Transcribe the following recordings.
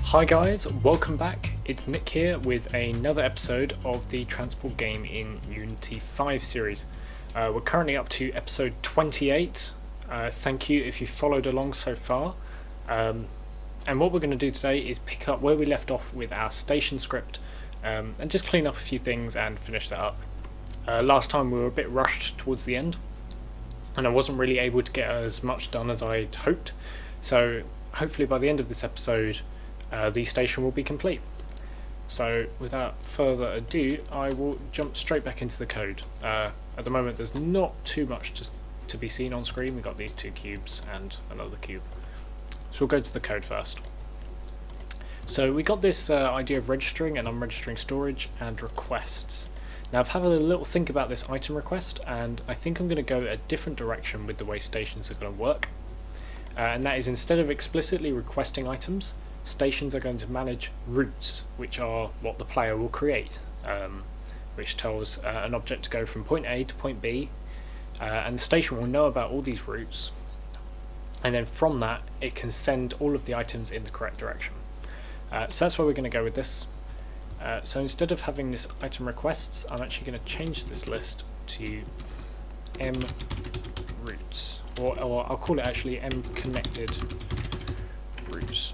Hi guys, welcome back. It's Nick here with another episode of the Transport Game in Unity 5 series. We're currently up to episode 28. Thank you if you followed along so far. And what we're going to do today is pick up where we left off with our station script and just clean up a few things and finish that up. Last time we were a bit rushed towards the end and I wasn't really able to get as much done as I'd hoped. So hopefully by the end of this episode the station will be complete. So without further ado, I will jump straight back into the code. At the moment there's not too much to be seen on screen. We've got these two cubes and another cube. So we'll go to the code first. So we got this idea of registering and unregistering storage and requests. Now I've had a little think about this item request and I think I'm going to go a different direction with the way stations are going to work. And that is, instead of explicitly requesting items, stations are going to manage routes, which are what the player will create, which tells an object to go from point A to point B, and the station will know about all these routes, and then from that it can send all of the items in the correct direction. So that's where we're going to go with this. So instead of having this item requests, I'm actually going to change this list to M routes, or I'll call it actually M connected routes,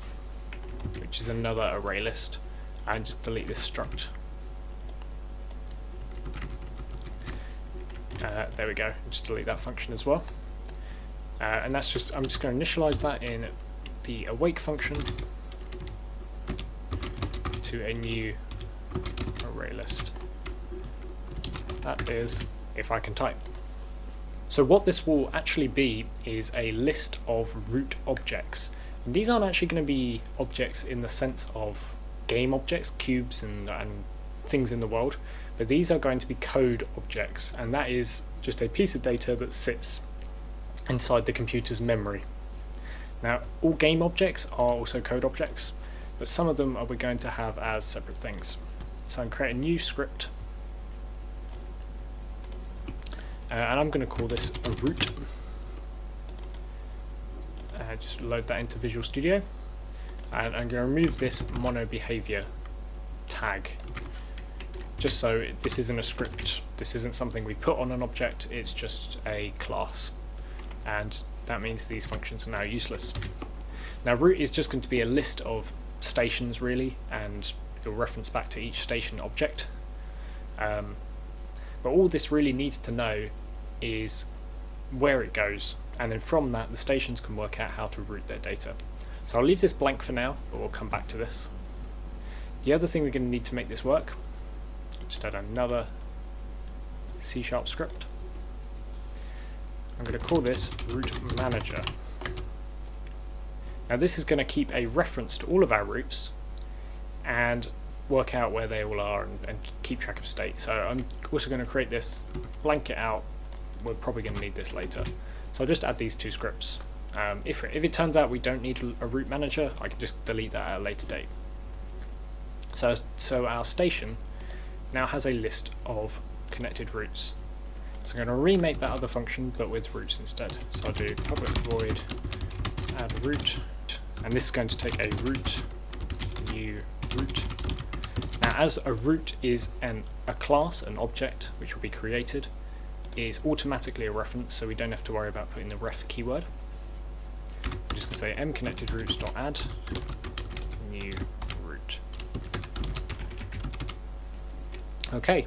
which is another array list, and just delete this struct. There we go, just delete that function as well. And that's just, I'm just going to initialize that in the awake function to a new array list. That is, if I can type. So what this will actually be is a list of root objects. And these aren't actually going to be objects in the sense of game objects, cubes and things in the world, but these are going to be code objects, and that is just a piece of data that sits inside the computer's memory. Now all game objects are also code objects, but some of them we're going to have as separate things. So I'm creating a new script, and I'm going to call this a root. Just load that into Visual Studio, and I'm going to remove this mono behavior tag, just so this isn't a script, this isn't something we put on an object, it's just a class, and that means these functions are now useless. Now root is just going to be a list of stations really, and it'll reference back to each station object, but all this really needs to know is where it goes, and then from that the stations can work out how to route their data. So I'll leave this blank for now, but we'll come back to this. The other thing we're going to need to make this work, just add another C# script. I'm going to call this route manager. Now this is going to keep a reference to all of our routes and work out where they all are and keep track of state. So I'm also going to create this, blank it out. We're probably going to need this later. So I'll just add these two scripts. If it turns out we don't need a route manager, I can just delete that at a later date. So our station now has a list of connected routes. So I'm going to remake that other function, but with routes instead. So I'll do public void add route, and this is going to take a route new route. Now as a route is a class, an object which will be created, is automatically a reference, so we don't have to worry about putting the ref keyword. I'm just going to say mconnectedroutes.add new route. Okay,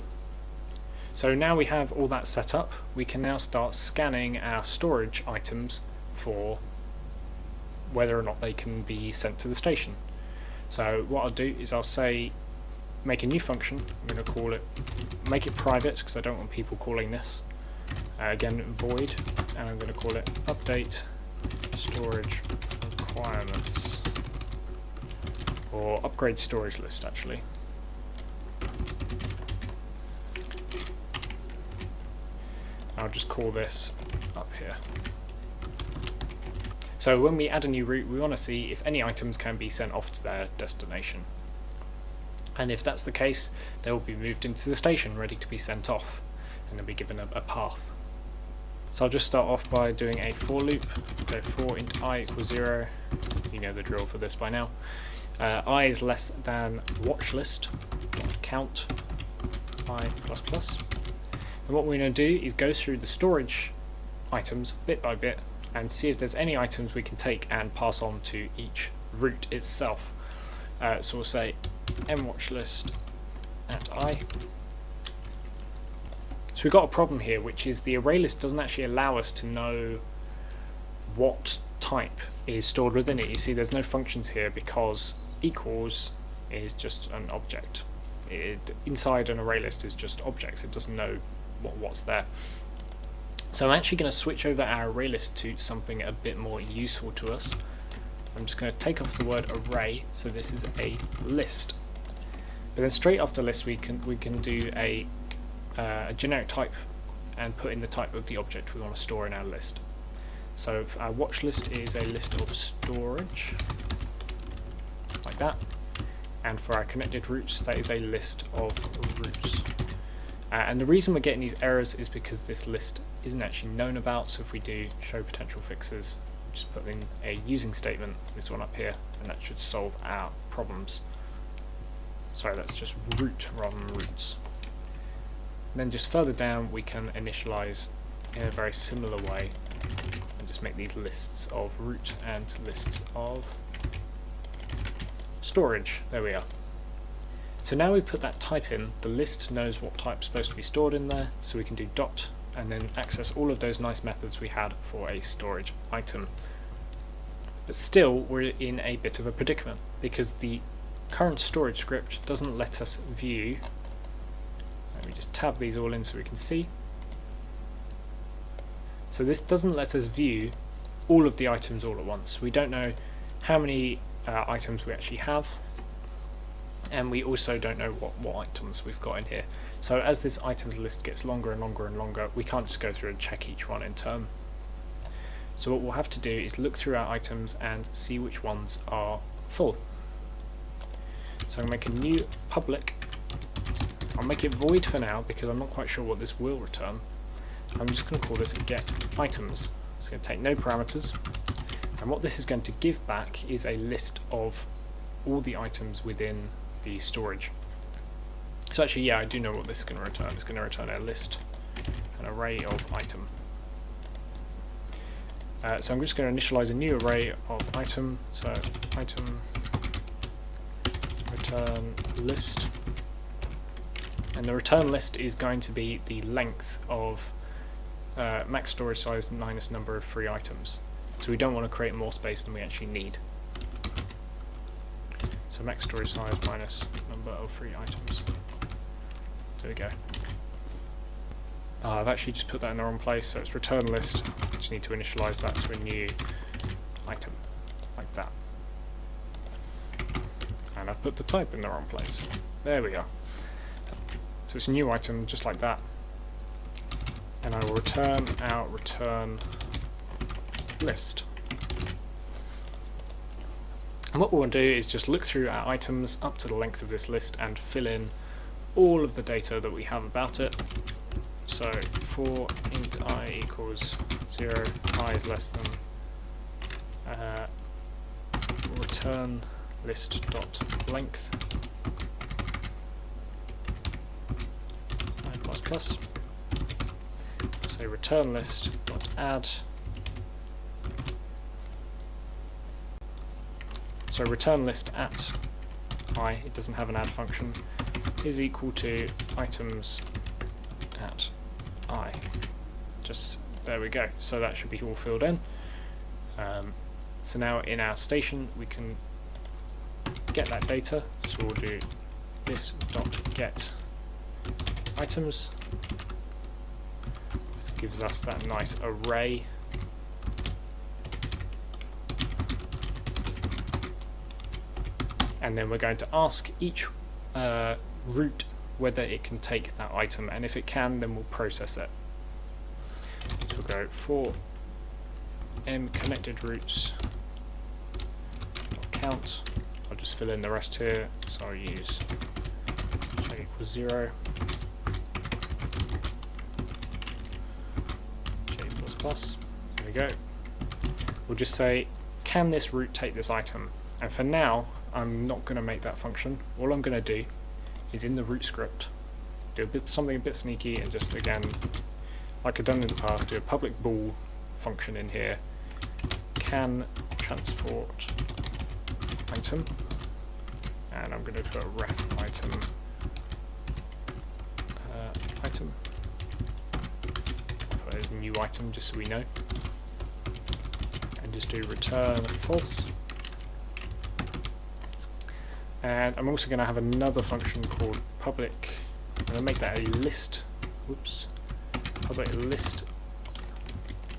so now we have all that set up, we can now start scanning our storage items for whether or not they can be sent to the station. So what I'll do is I'll say make a new function. I'm going to call it, make it private because I don't want people calling this. Again, void, and I'm going to call it update storage requirements, or upgrade storage list actually. I'll just call this up here. So when we add a new route, we want to see if any items can be sent off to their destination. And if that's the case, they will be moved into the station ready to be sent off, and they'll be given a path. So I'll just start off by doing a for loop, so for int I equals 0, you know the drill for this by now, I is less than watchlist dot count I plus plus. And what we're going to do is go through the storage items bit by bit and see if there's any items we can take and pass on to each root itself. So we'll say mwatchlist at I. So we've got a problem here, which is the array list doesn't actually allow us to know what type is stored within it. You see there's no functions here because equals is just an object. Inside an array list is just objects, it doesn't know what's there. So I'm actually going to switch over our array list to something a bit more useful to us. I'm just going to take off the word array, so this is a list. But then straight after list we can do a generic type and put in the type of the object we want to store in our list. So our watch list is a list of storage, like that. And for our connected roots, that is a list of roots. And the reason we're getting these errors is because this list isn't actually known about. So if we do show potential fixes, just put in a using statement, this one up here, and that should solve our problems. Sorry, that's just root rather than roots. And then just further down we can initialize in a very similar way and just make these lists of root and lists of storage. There we are. So now we put that type in, the list knows what type is supposed to be stored in there, so we can do dot and then access all of those nice methods we had for a storage item. But still we're in a bit of a predicament because the current storage script doesn't let us view. Let me just tab these all in so we can see. So this doesn't let us view all of the items all at once. We don't know how many items we actually have, and we also don't know what items we've got in here. So as this items list gets longer and longer and longer, we can't just go through and check each one in turn. So what we'll have to do is look through our items and see which ones are full. So I'm going to make a new public. I'll make it void for now because I'm not quite sure what this will return. I'm just going to call this get items. It's going to take no parameters, and what this is going to give back is a list of all the items within the storage. So actually, yeah, I do know what this is going to return. It's going to return a list, an array of item. So I'm just going to initialize a new array of item. So item return list, and the return list is going to be the length of max storage size minus number of free items. So we don't want to create more space than we actually need. So max storage size minus number of free items. There we go. I've actually just put that in the wrong place, so it's return list. Just need to initialize that to a new item, like that. And I've put the type in the wrong place. There we are. So it's a new item, just like that. And I will return our return list. And what we'll do is just look through our items up to the length of this list and fill in all of the data that we have about it. So for int I equals 0, I is less than return list dot length I plus plus. So return list dot add. So return list at I, it doesn't have an add function, is equal to items at I. Just there we go. So that should be all filled in. So now in our station we can get that data. So we'll do this dot get items. This gives us that nice array. And then we're going to ask each root whether it can take that item, and if it can, then we'll process it. So we'll go for m connected roots count. I'll just fill in the rest here, so I'll use j equals 0, j plus plus. There we go. We'll just say, can this root take this item? And for now, I'm not going to make that function. All I'm going to do is in the root script do something a bit sneaky and just, again, like I've done in the past, do a public bool function in here, can transport item, and I'm going to put a ref item item. There's a new item just so we know, and just do return false. And I'm also going to have another function called public. I'm going to make that a list. Whoops. Public list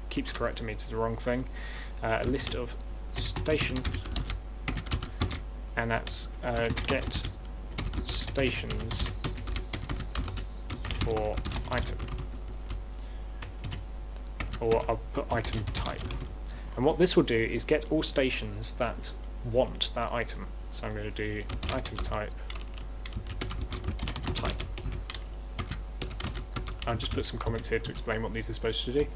keeps correcting me to the wrong thing. A list of station, and that's get stations for item, or I'll put item type. And what this will do is get all stations that want that item. So I'm going to do item type. I'll just put some comments here to explain what these are supposed to do.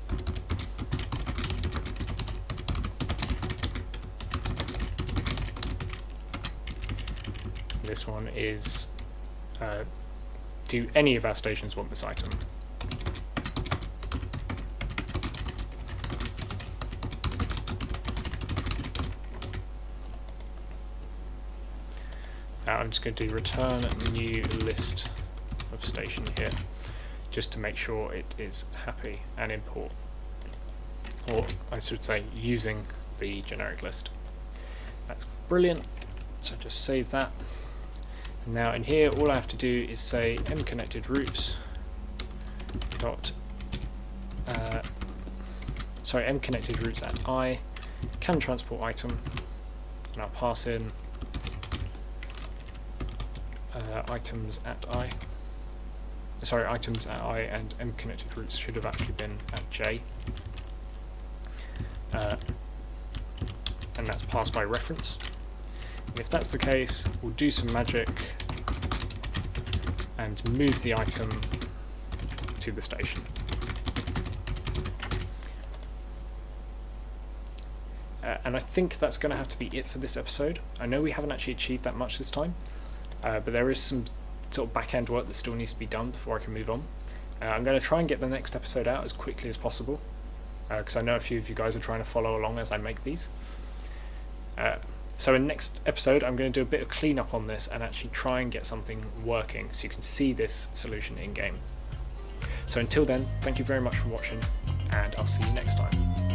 This one is do any of our stations want this item? Now I'm just going to do return new list of station here, just to make sure it is happy, and import, or I should say using the generic list. That's brilliant, so just save that. Now in here all I have to do is say mconnected dot mconnected routes at I can transport item, and I'll pass in items at I. Sorry, items at I, and mconnected routes should have actually been at J. And that's passed by reference. And if that's the case, we'll do some magic and move the item to the station. And I think that's going to have to be it for this episode. I know we haven't actually achieved that much this time, but there is some sort of back-end work that still needs to be done before I can move on. I'm going to try and get the next episode out as quickly as possible, because I know a few of you guys are trying to follow along as I make these. So in next episode I'm going to do a bit of cleanup on this and actually try and get something working so you can see this solution in game. So until then, thank you very much for watching, and I'll see you next time.